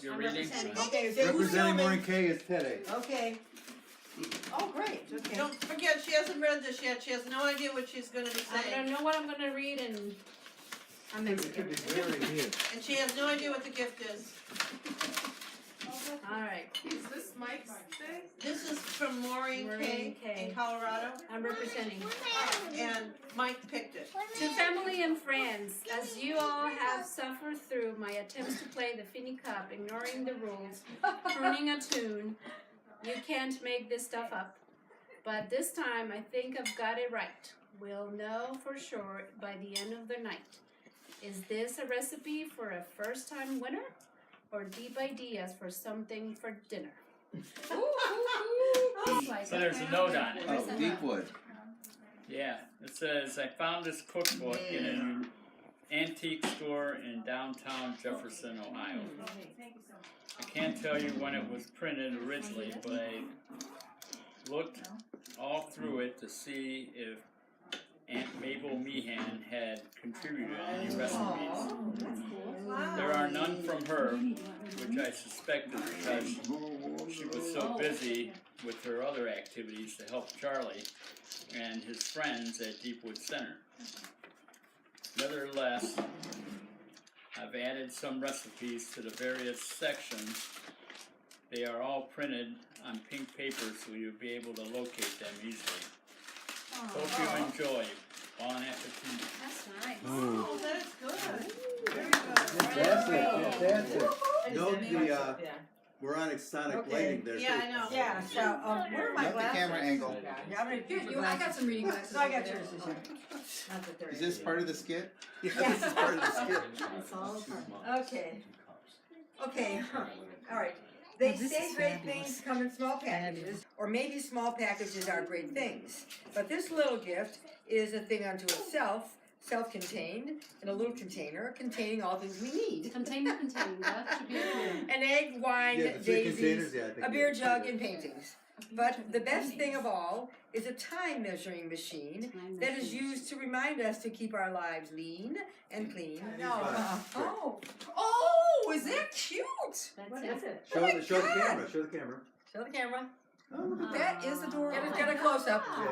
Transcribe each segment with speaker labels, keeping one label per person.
Speaker 1: you're
Speaker 2: I'm
Speaker 1: reading.
Speaker 2: representing.
Speaker 3: Okay, so who's
Speaker 4: Representing
Speaker 3: filming?
Speaker 4: Warren K is Teddy.
Speaker 3: Okay. Oh, great, okay.
Speaker 5: Don't forget, she hasn't read this yet. She has no idea what she's going to be
Speaker 2: I
Speaker 5: saying.
Speaker 2: don't know what I'm gonna read, and I'm
Speaker 4: It
Speaker 2: Mexican.
Speaker 4: could be very here.
Speaker 5: And she has no idea what the gift is.
Speaker 2: All right,
Speaker 6: Is this Mike's thing?
Speaker 5: This is from Maureen
Speaker 2: Maureen
Speaker 5: K.
Speaker 2: K.
Speaker 5: in Colorado.
Speaker 2: I'm representing.
Speaker 5: And Mike picked it.
Speaker 2: To family and friends, as you all have suffered through my attempts to play the Feeney Cup, ignoring the rules, turning a tune, you can't make this stuff up. But this time, I think I've got it right. We'll know for sure by the end of the night. Is this a recipe for a first-time winner? Or deep ideas for something for dinner?
Speaker 1: So there's a note on it.
Speaker 4: Oh, Deepwood.
Speaker 1: Yeah, it says, I found this cookbook in an antique store in downtown Jefferson, Ohio. I can't tell you when it was printed originally, but I looked all through it to see if Aunt Mabel Meehan had contributed any recipes. There are none from her, which I suspected because she was so busy with her other activities to help Charlie and his friends at Deepwood Center. Nevertheless, I've added some recipes to the various sections. They are all printed on pink paper so you'll be able to locate them easily. Hope you enjoy. Bon appetit.
Speaker 2: That's nice.
Speaker 5: Oh, that is good. Very good.
Speaker 4: Fantastic, fantastic. Note we're on exotic
Speaker 3: Okay.
Speaker 4: lighting there.
Speaker 5: Yeah,
Speaker 4: too.
Speaker 5: I know.
Speaker 3: Yeah, so, where are my
Speaker 4: Not the
Speaker 3: glasses?
Speaker 4: camera angle.
Speaker 3: Yeah, I'm gonna
Speaker 6: Here,
Speaker 3: keep
Speaker 6: you, I got some reading glasses.
Speaker 3: No, I got
Speaker 6: over there.
Speaker 3: yours this year. Not that they're
Speaker 4: Is this
Speaker 3: in
Speaker 4: part of the skit? Yeah,
Speaker 3: Yeah.
Speaker 4: this is part of the skit.
Speaker 2: It's all part.
Speaker 3: here. Okay. Okay, all right. They say great things come in small packages, or maybe small packages are great things. But this little gift is a thing unto itself, self-contained, in a little container containing all things we need.
Speaker 2: Container, that should be cool.
Speaker 3: An egg, wine,
Speaker 4: Yeah, the three
Speaker 3: daisies,
Speaker 4: containers, yeah, I think
Speaker 3: a beer
Speaker 4: yeah.
Speaker 3: jug, and paintings. But the best thing of all is a time measuring machine that is used to remind us to keep our lives lean and clean.
Speaker 6: Oh, oh, is that cute?
Speaker 3: What is it?
Speaker 4: Show,
Speaker 6: my
Speaker 4: show the
Speaker 6: God.
Speaker 4: camera, show the camera.
Speaker 3: Show the camera.
Speaker 4: Oh,
Speaker 6: That is adorable.
Speaker 3: Get a close up.
Speaker 4: yeah.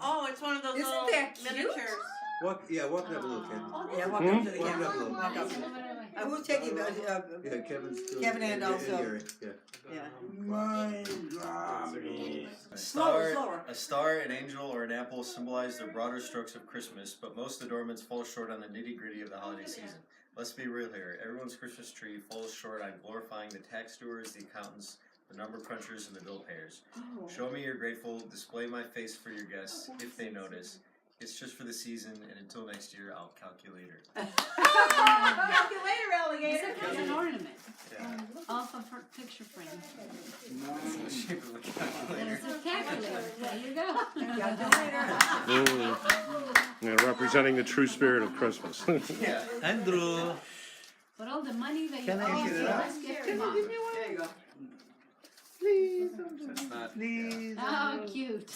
Speaker 5: Oh, it's one of those
Speaker 6: Isn't
Speaker 5: little
Speaker 6: that cute?
Speaker 5: miniatures.
Speaker 4: Walk up a little, kid.
Speaker 3: Yeah, walk up to the
Speaker 4: Walk
Speaker 3: camera.
Speaker 4: up a little.
Speaker 3: Walk up. Who's taking the?
Speaker 4: Yeah, Kevin's still.
Speaker 3: Kevin and also-
Speaker 4: Gary, yeah.
Speaker 3: Slower.
Speaker 7: A star, an angel, or an apple symbolize the broader strokes of Christmas, but most adornments fall short on the nitty-gritty of the holiday season. Let's be real here. Everyone's Christmas tree falls short on glorifying the tax stewards, the accountants, the number crunchers, and the bill payers. Show me you're grateful, display my face for your guests, if they notice. It's just for the season, and until next year, I'll calculate her.
Speaker 3: Calculator, alligator.
Speaker 2: It's like an ornament
Speaker 7: Yeah.
Speaker 2: off of her picture frame.
Speaker 7: It's in the shape of a
Speaker 2: And
Speaker 7: calculator.
Speaker 2: it's a calculator. There you go.
Speaker 3: Calculator.
Speaker 8: Yeah, representing the true spirit of Christmas.
Speaker 7: Yeah.
Speaker 4: Andrew.
Speaker 2: But all the money that you
Speaker 4: Can I
Speaker 2: owe,
Speaker 4: get it out?
Speaker 2: let's give to mom.
Speaker 3: There you go.
Speaker 4: Please.
Speaker 7: That's not.
Speaker 4: Please.
Speaker 2: Oh, cute.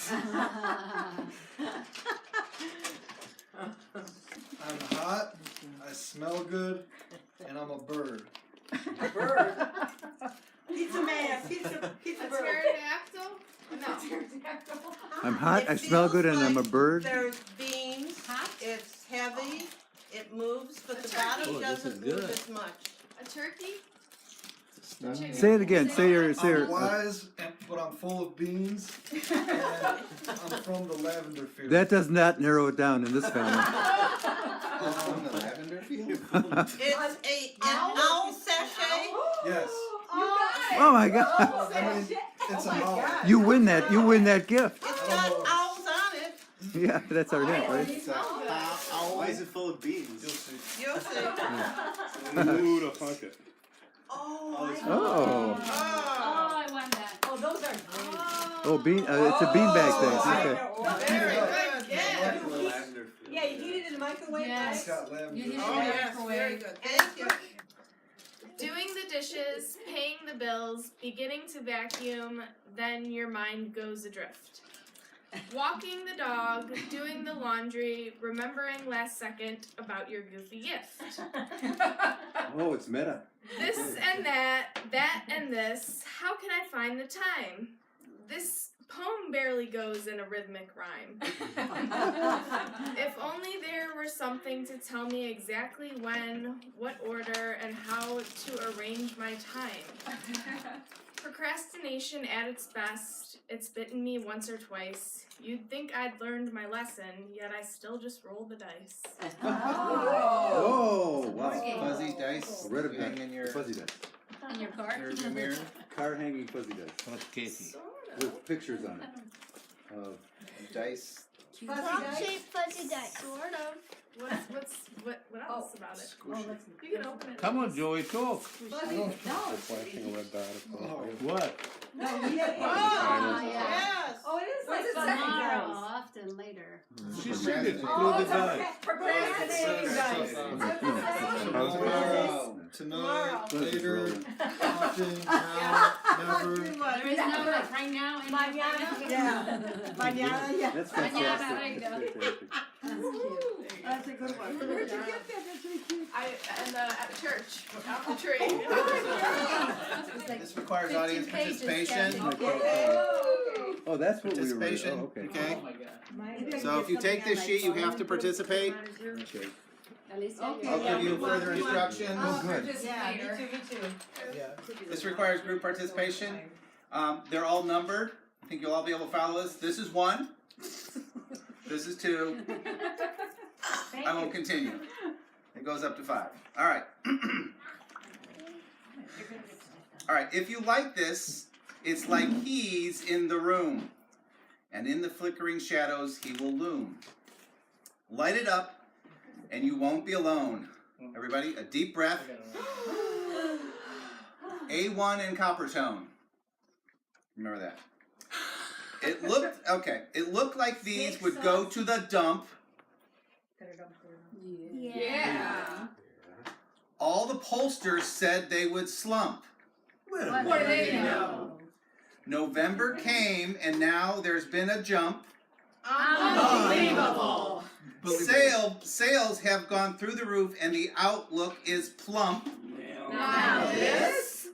Speaker 9: I'm hot, I smell good, and I'm a bird.
Speaker 3: Bird. Pizza man. Pizza
Speaker 6: A
Speaker 3: bird.
Speaker 6: pterodactyl? No.
Speaker 4: I'm hot,
Speaker 5: It
Speaker 4: I smell
Speaker 5: feels
Speaker 4: good, and I'm a
Speaker 5: like
Speaker 4: bird.
Speaker 5: There's beans.
Speaker 2: Hot?
Speaker 5: It's heavy. It moves, but
Speaker 6: A
Speaker 5: the
Speaker 6: turkey.
Speaker 5: bottom
Speaker 4: Oh, this is
Speaker 5: doesn't move
Speaker 4: good.
Speaker 5: as much.
Speaker 6: A turkey?
Speaker 4: Say it again, say your,
Speaker 9: I'm wise, but I'm full of beans, and I'm from the lavender field.
Speaker 4: that does not narrow it down in this family.
Speaker 7: From the lavender field?
Speaker 5: It's an owl sachet.
Speaker 9: Yes.
Speaker 4: Oh my God.
Speaker 9: I mean, it's an owl.
Speaker 4: You win that gift.
Speaker 5: It's got owls on it.
Speaker 4: Yeah, that's our hint, right?
Speaker 9: It's a
Speaker 7: Why is it full of beans?
Speaker 9: You'll see.
Speaker 5: You'll see.
Speaker 8: Ooh, the pocket.
Speaker 5: Oh.
Speaker 4: Oh.
Speaker 2: Oh, I want that.
Speaker 3: Oh, those are.
Speaker 4: Oh, it's a beanbag thing, okay.
Speaker 5: Very good.
Speaker 9: I
Speaker 5: Yeah.
Speaker 9: like the lavender field.
Speaker 3: Yeah, you heat it in the microwave.
Speaker 2: Yes.
Speaker 9: It's got lavender.
Speaker 2: You did
Speaker 5: Oh,
Speaker 2: it.
Speaker 5: yes. Very good. Thank you.
Speaker 6: Doing the dishes, paying the bills, beginning to vacuum, then your mind goes adrift. Walking the dog, doing the laundry, remembering last second about your goofy gift.
Speaker 4: Oh, it's meta.
Speaker 6: This and that and this. How can I find the time? This poem barely goes in a rhythmic rhyme. If only there were something to tell me exactly when, what order, and how to arrange my time. Procrastination at its best, it's bitten me once or twice. You'd think I'd learned my lesson, yet I still just roll the dice.
Speaker 4: Oh, wow.
Speaker 7: Fuzzy dice.
Speaker 4: I read about
Speaker 7: hang in your
Speaker 4: fuzzy dice.
Speaker 2: In your car?
Speaker 7: rearview mirror.
Speaker 4: Car hanging fuzzy dice. With pictures on it. Of
Speaker 7: Dice.
Speaker 10: Shaped fuzzy dice.
Speaker 6: Sort of. What else about it? You can open it.
Speaker 11: Come on, Joey, talk.
Speaker 8: Flashing a red dot.
Speaker 11: What?
Speaker 5: Yes.
Speaker 3: Oh, it is
Speaker 10: What's
Speaker 3: like
Speaker 10: it
Speaker 3: fuzzy
Speaker 10: tomorrow?
Speaker 3: dice.
Speaker 10: Often later.
Speaker 8: She said it.
Speaker 3: Oh,
Speaker 8: Include
Speaker 3: it's
Speaker 8: the dice.
Speaker 3: procrastinating dice.
Speaker 9: Tomorrow, tonight, later, often, now, never.
Speaker 10: There is no like right now. And
Speaker 3: Mañana, yeah. Mañana, yeah.
Speaker 4: That's
Speaker 10: Mañana,
Speaker 4: fantastic.
Speaker 10: there you go.
Speaker 4: Fantastic.
Speaker 3: That's a good one. Where'd you get that? That's really cute.
Speaker 6: At the church, off the tree.
Speaker 7: This requires audience
Speaker 2: 15 pages,
Speaker 7: participation.
Speaker 3: Okay.
Speaker 4: Oh, that's what we were reading.
Speaker 7: Participation.
Speaker 4: Oh, okay.
Speaker 7: Okay.
Speaker 1: Oh my god.
Speaker 3: Maybe I
Speaker 7: So
Speaker 3: can
Speaker 7: if
Speaker 3: get
Speaker 7: you take
Speaker 3: something
Speaker 7: this
Speaker 3: on
Speaker 7: sheet, you
Speaker 3: my
Speaker 7: have to
Speaker 3: phone.
Speaker 7: participate.
Speaker 4: Okay.
Speaker 3: Okay.
Speaker 7: I'll give you further instructions.
Speaker 3: Oh,
Speaker 4: good.
Speaker 3: Yeah, me too.
Speaker 9: Yeah.
Speaker 7: This requires group participation. They're all numbered. I think you'll all be able to follow this. This is 1. This is 2. I won't continue. It goes up to 5. All right. All right. If you like this, it's like he's in the room, and in the flickering shadows he will loom. Light it up, and you won't be alone. Everybody, a deep breath. A1 in copper tone. Remember that. It looked like these would go to the dump.
Speaker 2: Yeah.
Speaker 7: All the pollsters said they would slump.
Speaker 2: What do they know?
Speaker 7: November came and now there's been a jump.
Speaker 6: Unbelievable.
Speaker 7: Sales have gone through the roof and the outlook is plump.
Speaker 6: Now this?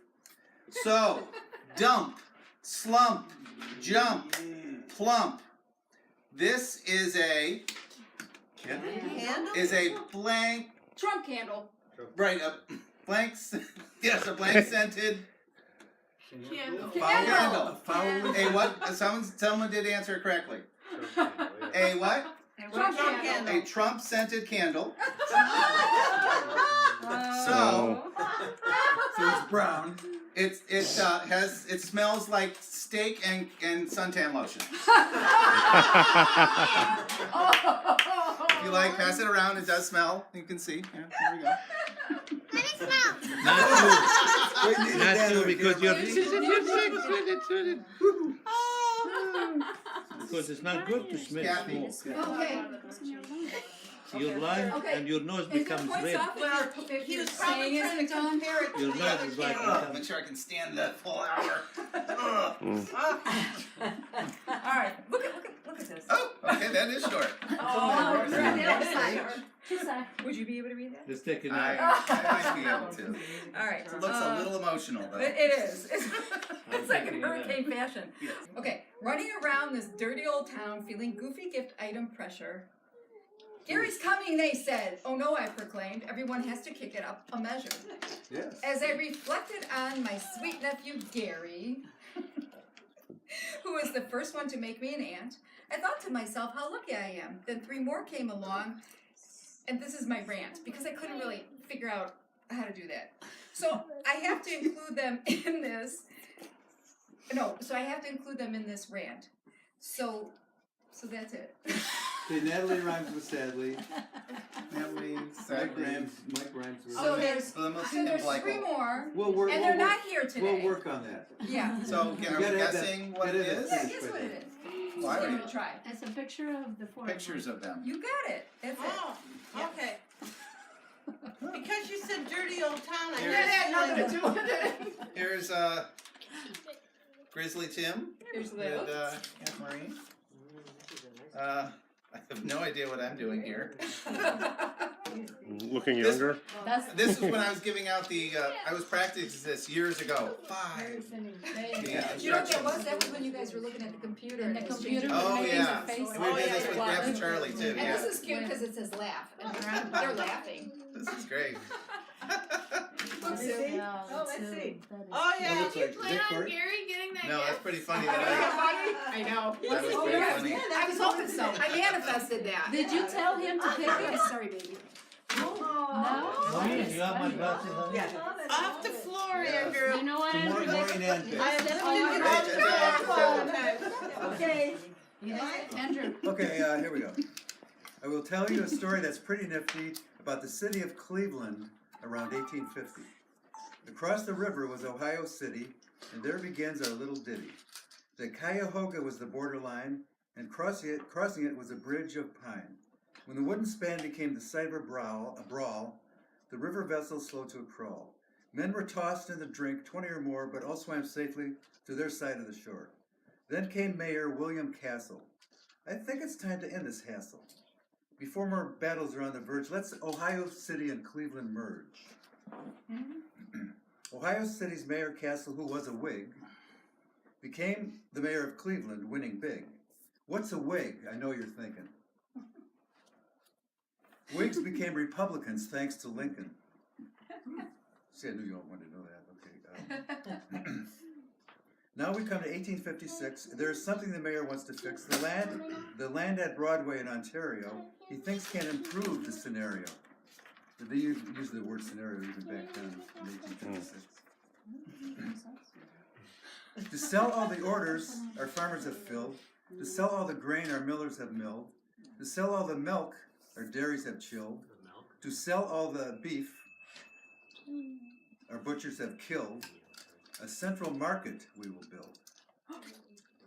Speaker 7: So, dump, slump, jump, plump. This is a blank,
Speaker 2: Trump candle.
Speaker 7: right, a blank, yes, a blank scented
Speaker 6: Candle.
Speaker 7: candle. A what? Someone did answer it correctly. A what?
Speaker 2: Trump candle.
Speaker 7: A Trump scented candle.
Speaker 8: Oh.
Speaker 9: So it's brown.
Speaker 7: It smells like steak and suntan lotion. If you like, pass it around. It does smell. You can see. Yeah, there we go.
Speaker 11: Not you, because you're. Because it's not good to smell
Speaker 7: Kathy.
Speaker 11: smoke.
Speaker 2: Okay.
Speaker 11: Your line and your nose becomes red.
Speaker 5: He was probably trying to compare it to
Speaker 11: Your
Speaker 5: the
Speaker 11: nose
Speaker 5: other
Speaker 11: is like
Speaker 5: candle.
Speaker 7: Make sure I can stand that full hour. Ugh.
Speaker 3: All right, look at this.
Speaker 7: Oh, okay, that is short.
Speaker 3: Oh,
Speaker 2: the other side.
Speaker 3: Would you be able to read that?
Speaker 11: Let's take it
Speaker 7: I
Speaker 11: out.
Speaker 7: might be able to.
Speaker 3: All right.
Speaker 7: It looks a little emotional though.
Speaker 3: It is. It's like in hurricane fashion.
Speaker 7: Yes.
Speaker 3: Okay, running around this dirty old town, feeling goofy gift item pressure. Gary's coming, they said. Oh no, I proclaimed. Everyone has to kick it up a measure.
Speaker 4: Yes.
Speaker 3: As I reflected on my sweet nephew Gary, who was the first one to make me an aunt, I thought to myself how lucky I am. Then 3 more came along, and this is my rant, because I couldn't really figure out how to do that. So I have to include them in this. I have to include them in this rant. So that's it.
Speaker 4: Okay, Natalie rhymes with sadly.
Speaker 7: Natalie,
Speaker 4: Mike rhymes with.
Speaker 3: So there's
Speaker 7: So then we'll see
Speaker 3: so there's
Speaker 7: like
Speaker 3: 3 more,
Speaker 4: We'll work.
Speaker 3: and
Speaker 4: we'll
Speaker 3: they're
Speaker 4: work-
Speaker 3: not here today.
Speaker 4: We'll work on that.
Speaker 3: Yeah.
Speaker 7: So are we
Speaker 4: gotta have that-
Speaker 7: guessing what it
Speaker 4: gotta have
Speaker 7: is?
Speaker 4: that.
Speaker 3: Yeah, guess what it is.
Speaker 7: Well, I
Speaker 3: Give
Speaker 7: already
Speaker 3: it a try.
Speaker 10: It's a picture of the 4
Speaker 7: pictures of them.
Speaker 3: You got it. That's it.
Speaker 5: Oh, okay. Because you said dirty old town, I
Speaker 7: Here's-
Speaker 5: had nothing to do with it.
Speaker 7: Here's Grizzly Tim
Speaker 3: Here's
Speaker 7: with Aunt Marie. I have no idea what I'm doing here.
Speaker 8: Looking
Speaker 12: This-
Speaker 8: younger.
Speaker 12: This is when I was giving out the, I was practicing this years ago. 5. Yeah,
Speaker 3: You know what that was? That was when you guys were looking at the computer.
Speaker 2: And the
Speaker 3: it was
Speaker 2: computer
Speaker 3: changing.
Speaker 12: Oh,
Speaker 2: making
Speaker 12: yeah.
Speaker 2: the faces.
Speaker 12: We did this with Grandpa Charlie too,
Speaker 3: And
Speaker 12: yeah.
Speaker 3: this is cute because it says laugh. And they're laughing.
Speaker 12: This is great.
Speaker 3: Let's see. Oh, let's see.
Speaker 5: Oh yeah.
Speaker 7: looks
Speaker 6: Do you
Speaker 7: like
Speaker 6: plan
Speaker 7: Dick
Speaker 6: on
Speaker 7: Court.
Speaker 6: Gary getting that
Speaker 12: No, that's
Speaker 6: gift?
Speaker 12: pretty funny.
Speaker 3: I
Speaker 12: That
Speaker 3: know.
Speaker 12: That was pretty funny.
Speaker 3: I was hoping so. I manifested that.
Speaker 2: Did you tell him to pick it?
Speaker 3: Sorry, baby.
Speaker 2: No?
Speaker 11: Mommy, you have my glasses on?
Speaker 3: Yeah.
Speaker 5: Off the floor, Andrew.
Speaker 10: You know what, Andrew?
Speaker 7: Maureen Ann picked.
Speaker 5: I have lifted
Speaker 12: Hey,
Speaker 5: it off the floor.
Speaker 3: Okay.
Speaker 2: Andrew.
Speaker 4: Okay, here we go. I will tell you a story that's pretty nifty about the city of Cleveland around 1850. Across the river was Ohio City, and there begins our little ditty. The Cuyahoga was the borderline, and crossing it was a bridge of pine. When the wooden span became the sight of a brawl, the river vessel slowed to a crawl. Men were tossed in the drink, 20 or more, but all swam safely to their side of the shore. Then came Mayor William Castle. I think it's time to end this hassle. Before more battles are on the verge, let's Ohio City and Cleveland merge. Ohio City's Mayor Castle, who was a Whig, became the mayor of Cleveland, winning big. What's a Whig? I know you're thinking. Whigs became Republicans thanks to Lincoln. See, I knew you all wanted to know that. Okay. Now we come to 1856. There is something the mayor wants to fix. The land at Broadway in Ontario, he thinks can improve the scenario. They use the word scenario even back then in 1856. To sell all the orders our farmers have filled. To sell all the grain our millers have milled. To sell all the milk our dairies have chilled. To sell all the beef our butchers have killed. A central market we will build.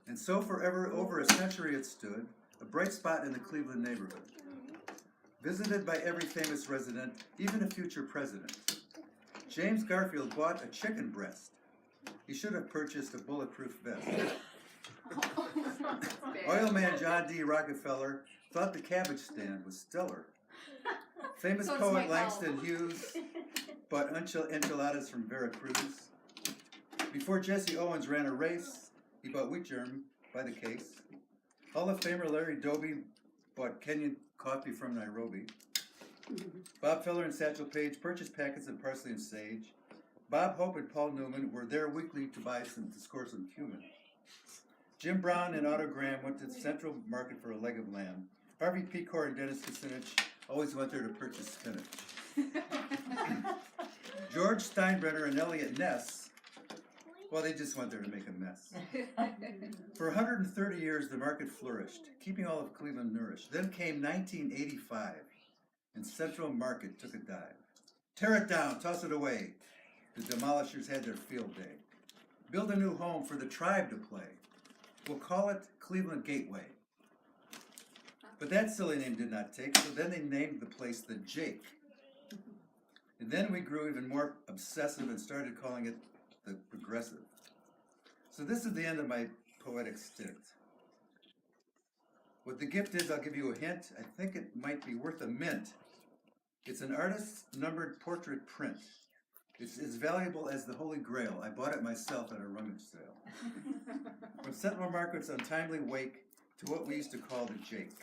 Speaker 4: And so forever, over a century it stood, a bright spot in the Cleveland neighborhood. Visited by every famous resident, even a future president. James Garfield bought a chicken breast. He should have purchased a bulletproof vest. Oil man John D. Rockefeller thought the cabbage stand was stellar. Famous
Speaker 2: So it's
Speaker 4: poet
Speaker 2: my
Speaker 4: Langston
Speaker 2: fault.
Speaker 4: Hughes bought enchiladas from Veracruz. Before Jesse Owens ran a race, he bought wheat germ by the case. Hall of Famer Larry Doby bought Kenyan coffee from Nairobi. Bob Feller and Satchel Paige purchased packets of parsley and sage. Bob Hope and Paul Newman were there weekly to score some cumin. Jim Brown and Otto Graham went to the Central Market for a leg of lamb. Harvey Pecor and Dennis Kucinich always went there to purchase spinach. George Steinbrenner and Elliot Ness, well, they just went there to make a mess. For 130 years, the market flourished, keeping all of Cleveland nourished. Then came 1985, and Central Market took a dive. Tear it down, toss it away. The demolishers had their field day. Build a new home for the tribe to play. We'll call it Cleveland Gateway. But that silly name did not take, so then they named the place the Jake. And then we grew even more obsessive and started calling it the Progressive. So this is the end of my poetic stint. What the gift is, I'll give you a hint. I think it might be worth a mint. It's an artist's numbered portrait print. It's as valuable as the Holy Grail. I bought it myself at a rummage sale. From Central Market's untimely wake to what we used to call the Jake.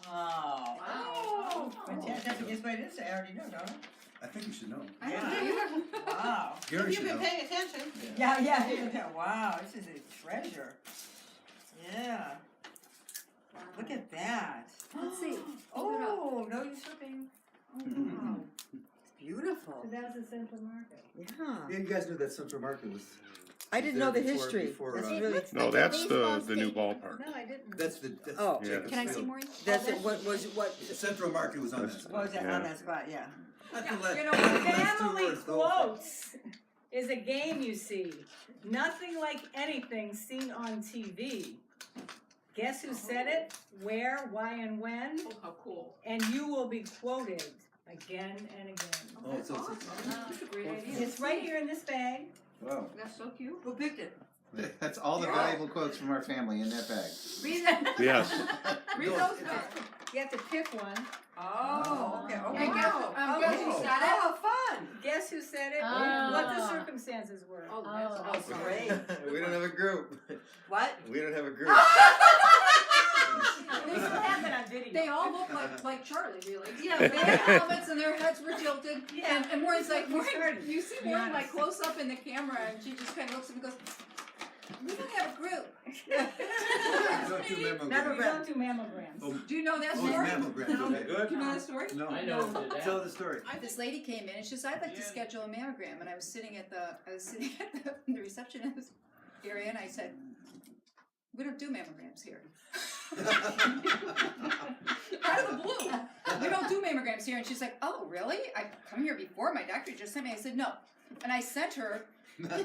Speaker 3: Wow. But yeah, that's just what it is. I already know, don't I?
Speaker 4: I think you should know.
Speaker 3: Yeah. Wow.
Speaker 4: Gary
Speaker 5: You've
Speaker 4: should
Speaker 5: been
Speaker 4: know.
Speaker 5: paying attention.
Speaker 3: Yeah. Wow, this is a treasure. Yeah. Look at that.
Speaker 2: Let's see.
Speaker 3: Oh, no, you're slipping. Oh, wow. It's beautiful.
Speaker 10: That's the Central Market.
Speaker 3: Yeah.
Speaker 4: Yeah, you guys knew that Central Market was.
Speaker 3: I didn't know the
Speaker 4: Before-
Speaker 3: history.
Speaker 4: before,
Speaker 3: That's
Speaker 4: uh,
Speaker 3: really.
Speaker 8: No, that's the new ballpark.
Speaker 10: No, I didn't.
Speaker 4: That's
Speaker 3: Oh.
Speaker 4: Jacob's
Speaker 2: Can I see
Speaker 4: Field.
Speaker 2: Maureen?
Speaker 3: That's it. What was what?
Speaker 4: The Central Market was on that spot.
Speaker 3: Was it on that spot? Yeah.
Speaker 13: You know, family quotes is a game you see. Nothing like anything seen on TV. Guess who said it? Where, why, and when?
Speaker 2: Oh, how cool.
Speaker 13: And you will be quoted again and again.
Speaker 4: Oh, it's awesome.
Speaker 2: That's a great idea.
Speaker 13: It's right here in this bag.
Speaker 4: Wow.
Speaker 2: That's so cute.
Speaker 3: Who picked it?
Speaker 12: That's all the valuable quotes from our family in that bag.
Speaker 2: Read it.
Speaker 8: Yes.
Speaker 2: Read those back.
Speaker 13: You have to pick one.
Speaker 3: Oh, okay. Oh,
Speaker 2: Hey, guess-
Speaker 3: wow.
Speaker 2: guess who said it?
Speaker 3: Oh, fun.
Speaker 13: Guess who said it?
Speaker 10: Oh.
Speaker 13: What the circumstances were.
Speaker 2: Oh, that's
Speaker 3: Oh,
Speaker 2: awesome.
Speaker 3: great.
Speaker 7: We don't have a group.
Speaker 3: What?
Speaker 7: We don't have a group.
Speaker 13: They still have it on video.
Speaker 2: They all look like Charlie, really.
Speaker 10: Yeah,
Speaker 2: They had helmets and their heads were tilted.
Speaker 13: Yeah.
Speaker 2: And Maureen's like,
Speaker 13: We started.
Speaker 2: you see
Speaker 13: Be
Speaker 2: Maureen like
Speaker 13: honest.
Speaker 2: close up in the camera, and she just kind of looks at me and goes, "We don't have a group."
Speaker 4: Don't do mammograms.
Speaker 3: Never
Speaker 13: We don't do mammograms.
Speaker 4: Oh,
Speaker 2: Do you know that
Speaker 4: oh, it's
Speaker 2: story?
Speaker 4: mammograms. Okay.
Speaker 7: Good?
Speaker 2: Do you know that story?
Speaker 4: No.
Speaker 1: I know who did that.
Speaker 4: Tell the story.
Speaker 2: This lady came in and she said, "I'd like to schedule a mammogram." And I was sitting at the the receptionist area, and I said, "We don't do mammograms here." Out of the blue, we don't do mammograms here. And she's like, "Oh, really? I've come here before. My doctor just sent me." I said, "No," and I sent her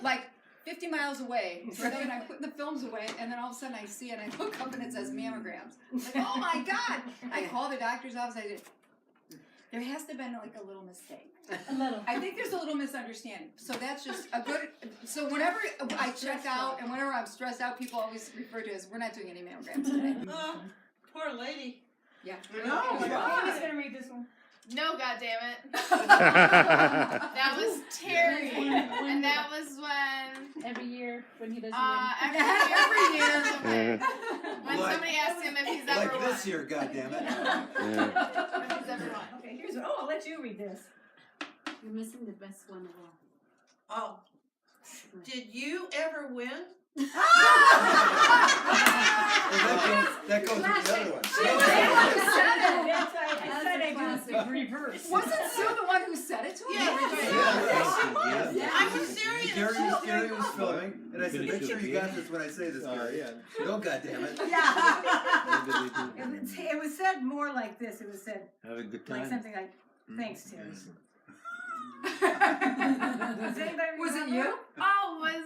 Speaker 2: like 50 miles away. So then I put the films away, and then all of a sudden I see it, and I look up and it says mammograms. I'm like, oh my God! I called the doctor's office. I did. There has to have been like a little mistake.
Speaker 13: A little.
Speaker 2: I think there's a little misunderstanding. So that's just a good. So whenever I check out and whenever I'm stressed out, people always refer to it as, "We're not doing any mammograms today."
Speaker 5: Oh, poor lady.
Speaker 2: Yeah.
Speaker 5: No,
Speaker 13: Who's gonna read this one?
Speaker 6: No, goddammit. That was Terry. And that was when,
Speaker 10: Every year when he doesn't
Speaker 6: every year, when
Speaker 4: Like-
Speaker 6: somebody asked him if he's ever
Speaker 4: Like
Speaker 6: won.
Speaker 4: this year, goddammit.
Speaker 6: If he's ever won.
Speaker 13: Okay, here's one. Oh, I'll let you read this.
Speaker 10: You're missing the best one of all.
Speaker 5: Oh, did you ever win?
Speaker 4: Well, that goes with the other one.
Speaker 13: That's why I said I do reverse.
Speaker 2: Wasn't Sue the one who said it to him?
Speaker 5: Yeah. I'm serious.
Speaker 4: Gary was filming, and I said, make sure you got this when I say this, Gary.
Speaker 7: yeah.
Speaker 4: Don't goddammit.
Speaker 13: It was said more like this. It was said
Speaker 11: Have a good
Speaker 13: like
Speaker 11: time.
Speaker 13: something like, "Thanks, Terry." Does anybody
Speaker 2: Was it
Speaker 13: remember?
Speaker 2: you?
Speaker 6: Oh, was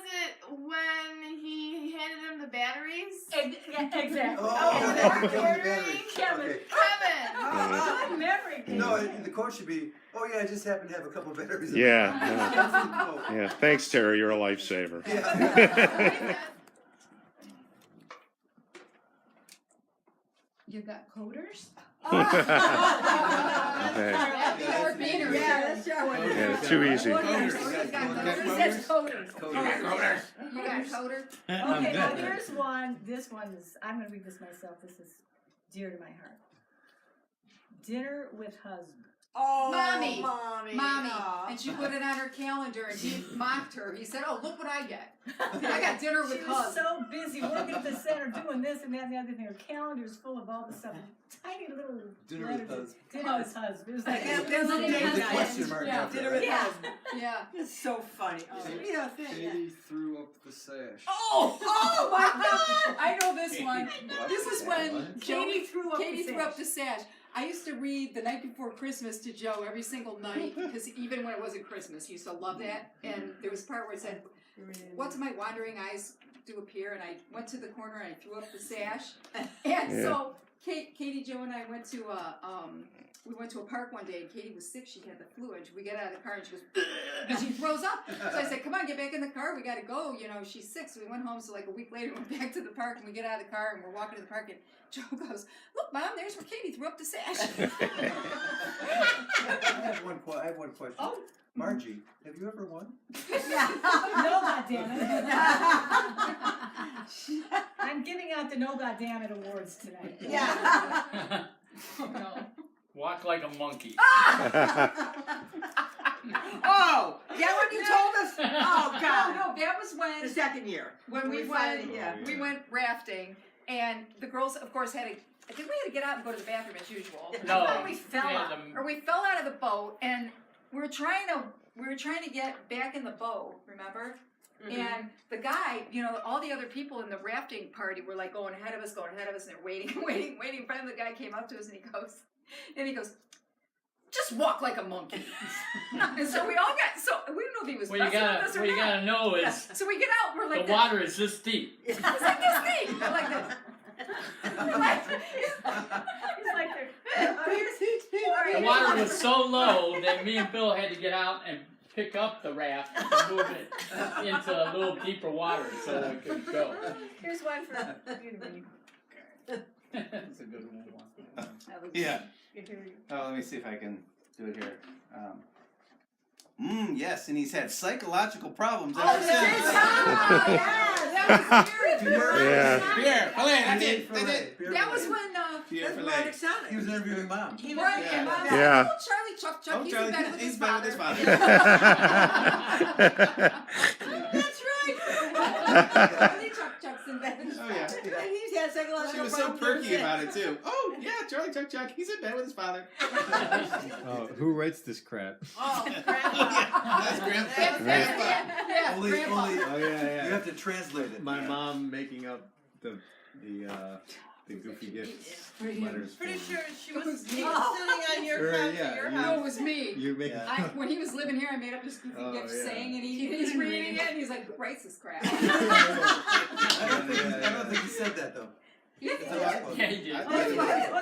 Speaker 6: it when he handed him the batteries?
Speaker 13: Yeah, exactly.
Speaker 4: Oh,
Speaker 6: Okay,
Speaker 4: that
Speaker 6: Terry,
Speaker 4: was the battery.
Speaker 13: Kevin.
Speaker 4: Okay.
Speaker 6: Kevin!
Speaker 13: Good memory.
Speaker 4: No, the quote should be, "Oh yeah, I just happen to have a couple batteries." in
Speaker 8: Yeah,
Speaker 4: my car." That's the quote.
Speaker 8: Yeah, thanks, Terry. You're a lifesaver.
Speaker 4: Yeah.
Speaker 10: You got coders?
Speaker 8: Okay.
Speaker 2: Or beaners.
Speaker 3: Yeah, that's your one.
Speaker 8: Yeah, too easy.
Speaker 3: Coders.
Speaker 2: He
Speaker 3: You got
Speaker 2: says coders.
Speaker 4: Coders.
Speaker 2: You got a coder?
Speaker 13: Okay, now here's one. This one is, I'm going to read this myself. This is dear to my heart. Dinner with husband.
Speaker 3: Oh,
Speaker 2: Mommy.
Speaker 3: mommy.
Speaker 2: Mommy.
Speaker 3: Aw.
Speaker 2: And she put it on her calendar and he mocked her. He said, "Oh, look what I get. I got dinner
Speaker 13: She
Speaker 2: with
Speaker 13: was
Speaker 2: husband."
Speaker 13: so busy working at the center, doing this and that and the other thing. Her calendar's full of all the stuff. Tiny little
Speaker 4: Dinner with
Speaker 13: letters.
Speaker 4: husband.
Speaker 13: Dinner with husband. It was like,
Speaker 3: Yeah,
Speaker 13: it
Speaker 3: there's
Speaker 13: was
Speaker 3: a
Speaker 13: like
Speaker 3: name
Speaker 4: With a
Speaker 3: Yeah.
Speaker 4: question mark
Speaker 2: Yeah.
Speaker 4: after
Speaker 3: Dinner
Speaker 4: that.
Speaker 3: with
Speaker 13: Yeah.
Speaker 3: husband.
Speaker 2: Yeah.
Speaker 3: It's so funny. Oh, you know,
Speaker 9: Katie threw up the sash.
Speaker 2: Oh my God! I know this one. This is when
Speaker 13: Katie threw up
Speaker 2: Katie
Speaker 13: the
Speaker 2: threw up the sash. I used to read The Night Before Christmas to Joe every single night because even when it wasn't Christmas, he used to love that. And there was a part where it said, "What do my wandering eyes do appear?" And I went to the corner and I threw up the sash. And so Katie, Joe, and I went to we went to a park one day, and Katie was sick. She had the flu, and we get out of the car, and she goes, and she throws up. So I said, "Come on, get back in the car. We got to go. You know, she's sick." So we went home. So like a week later, we went back to the park, and we get out of the car, and we're walking to the park, and Joe goes, "Look, Mom, there's where Katie threw up the sash."
Speaker 4: I have one question.
Speaker 13: Oh.
Speaker 4: Margie, have you ever won?
Speaker 13: No, goddammit. I'm giving out the No Goddammit awards tonight.
Speaker 3: Yeah.
Speaker 1: Walk like a monkey.
Speaker 3: Oh, yeah, when you told us. Oh, God.
Speaker 2: No, that was when
Speaker 3: The second year.
Speaker 2: when we
Speaker 3: finally-
Speaker 2: went
Speaker 3: yeah.
Speaker 2: we went rafting, and the girls, of course, had to. I think we had to get out and go to the bathroom as usual.
Speaker 1: No.
Speaker 2: Or we fell out, or we fell out of the boat, and we were trying to get back in the boat. Remember? And the guy, you know, all the other people in the rafting party were like going ahead of us, and they're waiting. Finally, the guy came up to us, and he goes, "Just walk like a monkey." And so we all got, so we don't know if he was
Speaker 1: What you
Speaker 2: messing with us or
Speaker 1: what you
Speaker 2: not.
Speaker 1: gotta know
Speaker 2: Yeah.
Speaker 1: is
Speaker 2: So we get out, we're like
Speaker 1: the
Speaker 2: this.
Speaker 1: water is this deep.
Speaker 2: It's like this deep. We're like this. We're like,
Speaker 13: He's like,
Speaker 1: The water was so low that me and Bill had to get out and pick up the raft and move it into a little deeper water so we could go.
Speaker 13: here's one for you to read.
Speaker 1: That's a good one.
Speaker 12: Yeah. Oh, let me see if I can do it here. Yes, and he's had psychological problems ever since.
Speaker 8: Yeah.
Speaker 12: Pierre, Filet, that's it. That's it.
Speaker 3: That was when,
Speaker 12: Pierre
Speaker 3: that's
Speaker 12: Filet.
Speaker 3: when Alex sounded.
Speaker 4: He was interviewing mom.
Speaker 3: He was,
Speaker 12: Yeah.
Speaker 3: and Mom said,
Speaker 8: Yeah.
Speaker 3: "Oh, Charlie Chuck Chuck,
Speaker 12: Oh,
Speaker 3: he's
Speaker 12: Charlie,
Speaker 3: in bed with
Speaker 12: he's
Speaker 3: his
Speaker 12: better with
Speaker 3: father."
Speaker 12: his father.
Speaker 3: That's right. Charlie Chuck Chuck's in bed with his
Speaker 12: Oh,
Speaker 3: father.
Speaker 12: yeah.
Speaker 3: And he's had psychological
Speaker 12: She was so
Speaker 3: problems ever
Speaker 12: perky
Speaker 3: since.
Speaker 12: about it too. Oh yeah, Charlie Chuck Chuck, he's in bed with his father.
Speaker 7: Who writes this crap?
Speaker 5: Oh,
Speaker 12: Yeah,
Speaker 5: grandpa.
Speaker 12: that's grandpa. Grandpa.
Speaker 3: Yeah,
Speaker 4: Only,
Speaker 3: Grandpa.
Speaker 4: only,
Speaker 7: Oh yeah,
Speaker 4: you have to translate it.
Speaker 7: My mom making up the goofy gifts letters.
Speaker 5: Pretty
Speaker 7: for-
Speaker 5: sure she was sitting
Speaker 3: Oh.
Speaker 5: on your couch
Speaker 7: yeah,
Speaker 5: at your
Speaker 7: you-
Speaker 3: No, it
Speaker 5: house.
Speaker 3: was me.
Speaker 7: You make
Speaker 4: Yeah.
Speaker 3: When he was living here, I made up this goofy
Speaker 7: Oh,
Speaker 3: gift
Speaker 7: yeah.
Speaker 3: saying, and he's reading it, and he's like, "Who writes this crap?"
Speaker 4: I don't think he said that though.
Speaker 3: Yeah,
Speaker 4: It's a lot of-
Speaker 1: Yeah, he did.
Speaker 12: I
Speaker 13: Is
Speaker 12: thought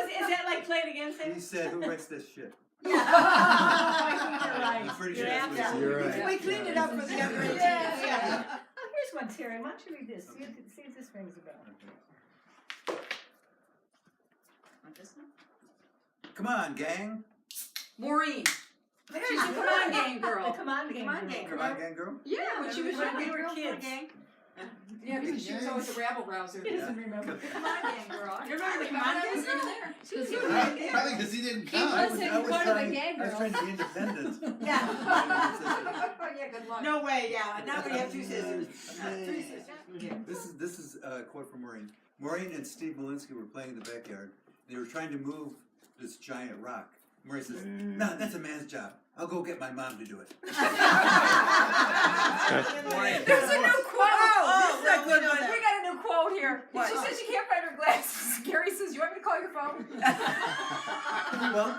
Speaker 12: he did.
Speaker 13: that like play it again, Sam?
Speaker 4: He said, "Who writes this shit?"
Speaker 3: Yeah.
Speaker 13: I think you're right.
Speaker 4: I'm pretty
Speaker 13: You're
Speaker 4: sure that's what he said.
Speaker 7: You're right.
Speaker 3: We cleaned it up for the younger age.
Speaker 13: Yeah. Oh, here's one, Terry. Why don't you read this? See if this rings a bell.
Speaker 3: Want this one?
Speaker 4: Come on, gang.
Speaker 3: Maureen. She's a come on gang girl.
Speaker 13: The come on game.
Speaker 3: Come on gang
Speaker 4: Come
Speaker 3: girl.
Speaker 4: on, gang girl.
Speaker 3: Yeah, when she was
Speaker 13: When
Speaker 3: young,
Speaker 13: we were
Speaker 3: girl,
Speaker 13: kids.
Speaker 3: gang. Yeah, because she was always a rabble rouser.
Speaker 13: He doesn't remember.
Speaker 3: Come on, gang girl. You remember the come on gang girl? There. She was good.
Speaker 12: Probably because he didn't
Speaker 3: He
Speaker 12: come.
Speaker 3: was-
Speaker 4: I was
Speaker 3: one of the
Speaker 4: trying,
Speaker 3: gang
Speaker 4: I was
Speaker 3: girls.
Speaker 4: trying to be independent.
Speaker 3: Yeah. Yeah, good luck. No way, yeah. Now we have two sisters. Three sisters.
Speaker 4: This is a quote from Maureen. Maureen and Steve Malinsky were playing in the backyard. They were trying to move this giant rock. Maureen says, "No, that's a man's job. I'll go get my mom to do it."
Speaker 3: There's a new quote. Oh, this is a good one. We got a new quote here. She says she can't find her glasses. Gary says, "You want me to call your phone?"
Speaker 4: Well,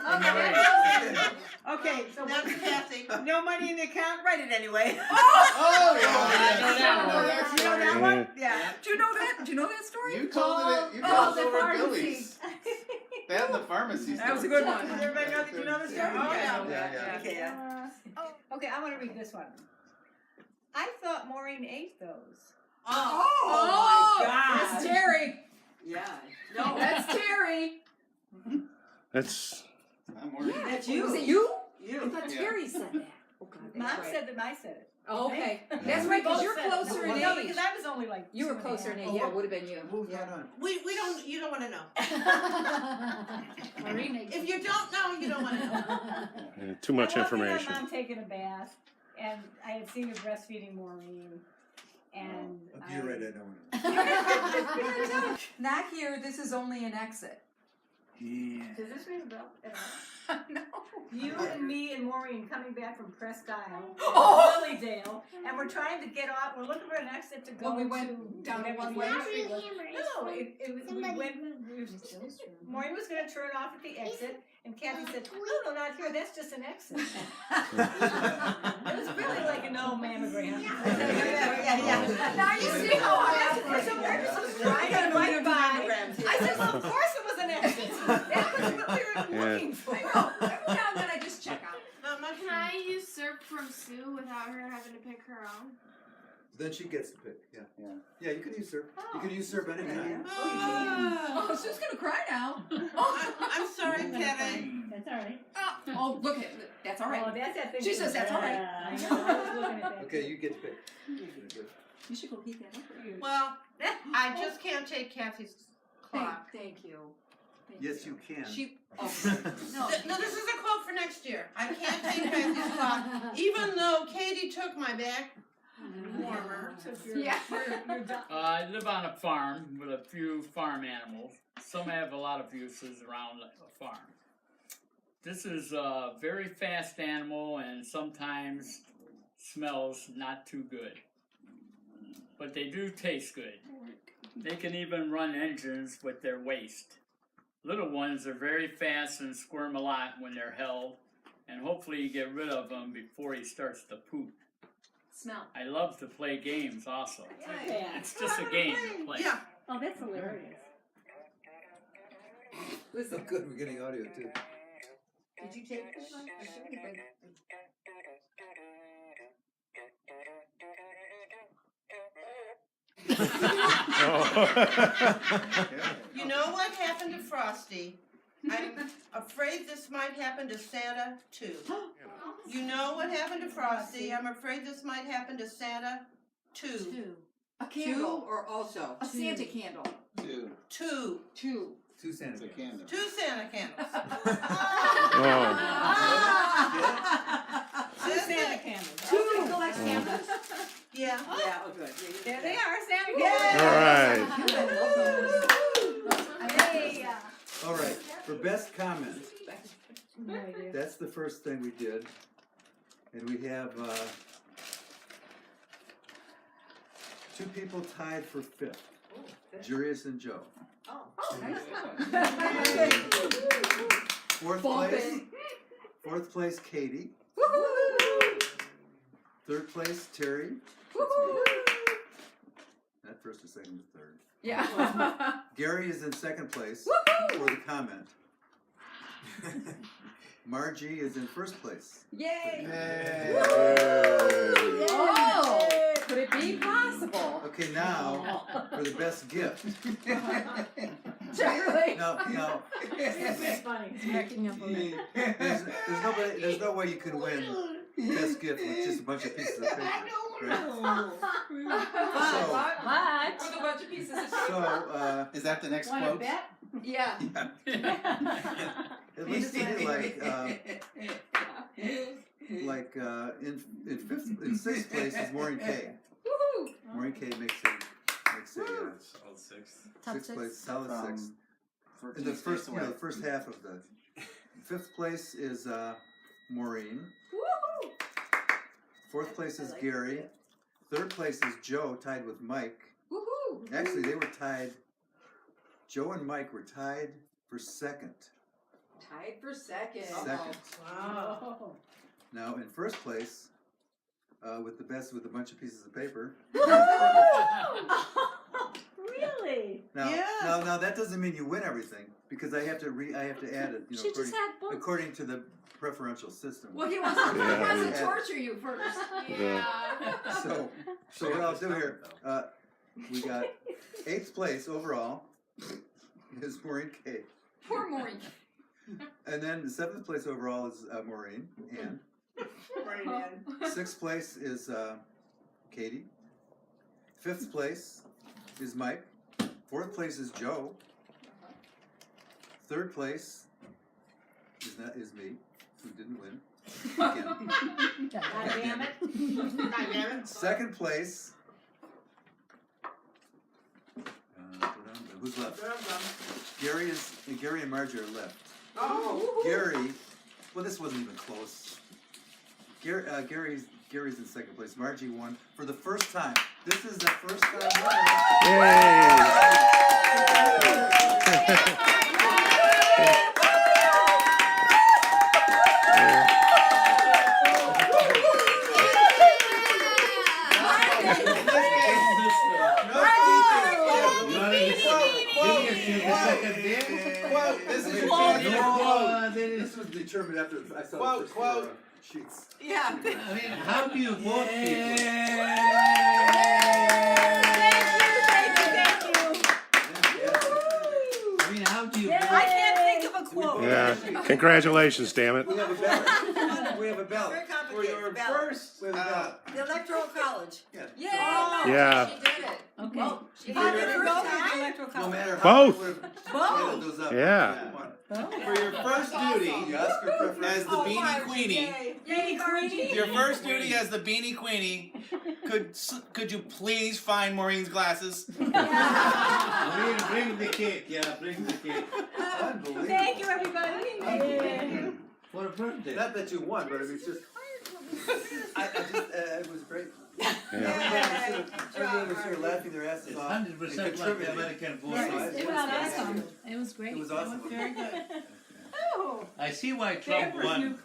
Speaker 5: Okay, so that's Kathy. No money in the account, write it anyway.
Speaker 12: Oh yeah.
Speaker 3: You know that one?
Speaker 5: Yeah.
Speaker 3: Do you know that? Do you know that story?
Speaker 12: You told it. You
Speaker 3: Oh,
Speaker 12: told
Speaker 3: the
Speaker 12: it over
Speaker 3: pharmacy.
Speaker 12: Billy's. They had the pharmacy.
Speaker 3: That was a good one.
Speaker 5: Does everybody know? Do you know the story?
Speaker 3: Yeah.
Speaker 5: Oh, yeah.
Speaker 4: Yeah.
Speaker 5: Okay, yeah.
Speaker 13: Okay, I want to read this one. I thought Maureen ate those.
Speaker 5: Oh,
Speaker 3: Oh,
Speaker 5: my God.
Speaker 3: that's Terry. Yeah. No, that's Terry.
Speaker 8: That's
Speaker 3: That's you. Was it you?
Speaker 5: You.
Speaker 3: I thought Terry said that. Oh, God, that's
Speaker 13: Mom
Speaker 3: right.
Speaker 13: said that I said it.
Speaker 3: Oh, okay.
Speaker 13: Okay.
Speaker 3: That's right, because
Speaker 13: We
Speaker 3: you're
Speaker 13: both said it.
Speaker 3: closer in
Speaker 13: No,
Speaker 3: age.
Speaker 13: because I was only like
Speaker 3: You were
Speaker 13: 2.5.
Speaker 3: closer in age. Yeah, it would have been you.
Speaker 4: What was going on?
Speaker 5: We don't, you don't want to know.
Speaker 10: Maureen ate
Speaker 5: If you don't know, you don't want to know.
Speaker 8: too much
Speaker 13: I
Speaker 8: information.
Speaker 13: my mom taking a bath, and I had seen her breastfeeding Maureen, and
Speaker 4: Okay, you're right. I don't want to know.
Speaker 3: Not here. This is only an exit.
Speaker 4: Yeah.
Speaker 13: Does this ring a bell at all?
Speaker 3: No.
Speaker 13: You and me and Maureen coming back from Presque Isle,
Speaker 3: Oh!
Speaker 13: Lilydale, and we're trying to get off. We're looking for an exit to go
Speaker 3: When we
Speaker 13: to
Speaker 3: went down
Speaker 13: whatever
Speaker 3: one
Speaker 13: the
Speaker 3: way.
Speaker 13: exit was. No, it was, we went. Maureen was going to turn off at the exit, and Kathy said, "No, not here. That's just an exit." It was really like an old mammogram.
Speaker 3: Yeah. Now you see how I asked for some purposes.
Speaker 13: Driving right by. I said, "Well, of course it was an exit. That was what we were looking for."
Speaker 3: I know. Every now and then I just check out.
Speaker 5: Not much.
Speaker 6: Can I usurp from Sue without her having to pick her own?
Speaker 4: Then she gets to pick. Yeah. Yeah, you can usurp. You can usurp anytime.
Speaker 3: Oh, Sue's gonna cry now.
Speaker 5: I'm sorry, Kathy.
Speaker 13: That's all right.
Speaker 3: Oh, look at that's all right.
Speaker 13: Oh, that's that thing.
Speaker 3: She says that's all right.
Speaker 13: I know. I was looking at that.
Speaker 4: Okay, you get to pick.
Speaker 3: You should go keep that up.
Speaker 5: Well, I just can't take Kathy's clock.
Speaker 3: Thank you.
Speaker 4: Yes, you can.
Speaker 3: She. Oh,
Speaker 5: No, this is a quote for next year. I can't take Kathy's clock, even though Katie took my back warmer.
Speaker 3: Yeah.
Speaker 13: You're done.
Speaker 1: I live on a farm with a few farm animals. Some have a lot of uses around a farm. This is a very fast animal and sometimes smells not too good. But they do taste good. They can even run engines with their waist. Little ones are very fast and squirm a lot when they're held, and hopefully you get rid of them before he starts to poop.
Speaker 3: Smell.
Speaker 1: I love to play games also.
Speaker 13: Yeah.
Speaker 1: It's just a game to play.
Speaker 5: Yeah.
Speaker 13: Oh, that's hilarious.
Speaker 4: This is so good. We're getting audio too.
Speaker 3: Did you take this one?
Speaker 5: You know what happened happened to Frosty, I'm afraid this might happen to Santa too. You know what happened to Frosty, I'm afraid this might happen to Santa too.
Speaker 3: A candle or also?
Speaker 10: A Santa candle.
Speaker 12: Two.
Speaker 5: Two.
Speaker 4: Two Santa candles.
Speaker 5: Two Santa candles.
Speaker 8: Oh.
Speaker 13: Two Santa candles.
Speaker 3: Two like Santas?
Speaker 5: Yeah.
Speaker 3: Yeah, oh good.
Speaker 13: There they are, Santa
Speaker 3: Yay!
Speaker 8: All right.
Speaker 2: Hey,
Speaker 4: All right, for best comment, that's the first thing we did. And we have two people tied for fifth, Jurius and Joe. Fourth place, Katie. Third place, Terry. Not first or second, but third.
Speaker 3: Yeah.
Speaker 4: Gary is in second place for the comment. Margie is in first place.
Speaker 3: Yay!
Speaker 12: Yay.
Speaker 3: Oh! Could it be possible?
Speaker 4: Okay, now for the best gift.
Speaker 3: Charlie.
Speaker 4: No.
Speaker 13: It's funny.
Speaker 2: cracking up on me.
Speaker 4: There's no way you can win best gift with just a bunch of pieces of paper, right?
Speaker 3: What? With a bunch of pieces of paper.
Speaker 4: So,
Speaker 12: Is that the next
Speaker 13: Want to
Speaker 12: quote?
Speaker 13: bet?
Speaker 3: Yeah.
Speaker 4: at least to me, in sixth place is Maureen K.
Speaker 3: Woohoo!
Speaker 4: Maureen K makes a
Speaker 7: Solid sixth.
Speaker 4: sixth place, solid sixth.
Speaker 12: For
Speaker 4: In the first,
Speaker 12: away.
Speaker 4: the first half of the fifth place is Maureen.
Speaker 3: Woohoo!
Speaker 4: Fourth place is Gary. Third place is Joe, tied with Mike.
Speaker 3: Woohoo!
Speaker 4: Actually, they were tied. Joe and Mike were tied for second.
Speaker 3: Tied for second.
Speaker 4: Second.
Speaker 13: Wow.
Speaker 4: Now in first place, with a bunch of pieces of paper.
Speaker 13: Really?
Speaker 4: Now,
Speaker 5: Yeah.
Speaker 4: now that doesn't mean you win everything because I have to add it.
Speaker 2: She just had books.
Speaker 4: According to the preferential system.
Speaker 3: Well, he wants to torture you first.
Speaker 6: Yeah.
Speaker 4: So what I'll do here, we got eighth place overall is Maureen K.
Speaker 3: Poor Maureen.
Speaker 4: And then the seventh place overall is Maureen Ann. Sixth place is Katie. Fifth place is Mike. Fourth place is Joe. Third place is me, who didn't win. Again.
Speaker 13: God damn it.
Speaker 4: Second place. Who's left? Gary and Margie are left.
Speaker 5: Oh.
Speaker 4: Gary, well, this wasn't even close. Gary's in second place. Margie won for the first time. This is the first time This was determined after I saw the first four sheets.
Speaker 5: Yeah.
Speaker 11: I mean, how do you vote people? I mean, how do you
Speaker 13: I can't think of a quote.
Speaker 8: Yeah. Congratulations, damn it.
Speaker 4: We have a ballot. We have a ballot.
Speaker 3: Very
Speaker 12: For
Speaker 3: complicated.
Speaker 12: your
Speaker 3: ballot.
Speaker 12: first,
Speaker 4: We have a ballot.
Speaker 3: The Electoral College.
Speaker 4: Yeah.
Speaker 3: Yay!
Speaker 8: Yeah.
Speaker 3: She did it.
Speaker 2: Okay.
Speaker 3: Well, she
Speaker 4: How
Speaker 3: did
Speaker 4: did
Speaker 3: it
Speaker 4: it
Speaker 3: first
Speaker 13: go?
Speaker 3: time.
Speaker 13: Electoral
Speaker 4: No
Speaker 13: college.
Speaker 4: matter how
Speaker 8: Both.
Speaker 4: we would've
Speaker 3: Both.
Speaker 4: added those up.
Speaker 8: Yeah.
Speaker 12: for your first duty
Speaker 4: The Oscar preference.
Speaker 12: as the Beanie Queenie.
Speaker 3: Yay, Queenie.
Speaker 12: Your first duty as the Beanie Queenie. Could you please find Maureen's glasses?
Speaker 11: Bring the cake, bring the cake.
Speaker 4: Unbelievable.
Speaker 13: Thank you, everybody.
Speaker 11: For a birthday.
Speaker 4: Not that you won, but I mean, it's just. It was great.
Speaker 8: Yeah.
Speaker 4: Everyone was here laughing their asses
Speaker 11: It's
Speaker 4: off.
Speaker 11: 100% like the
Speaker 4: contributing.
Speaker 11: American vote.
Speaker 4: Yes,
Speaker 2: It was awesome. It was great.
Speaker 4: It was awesome.
Speaker 2: Very good.
Speaker 13: Oh.
Speaker 11: I see why Trump
Speaker 13: Papers
Speaker 11: won.
Speaker 13: new.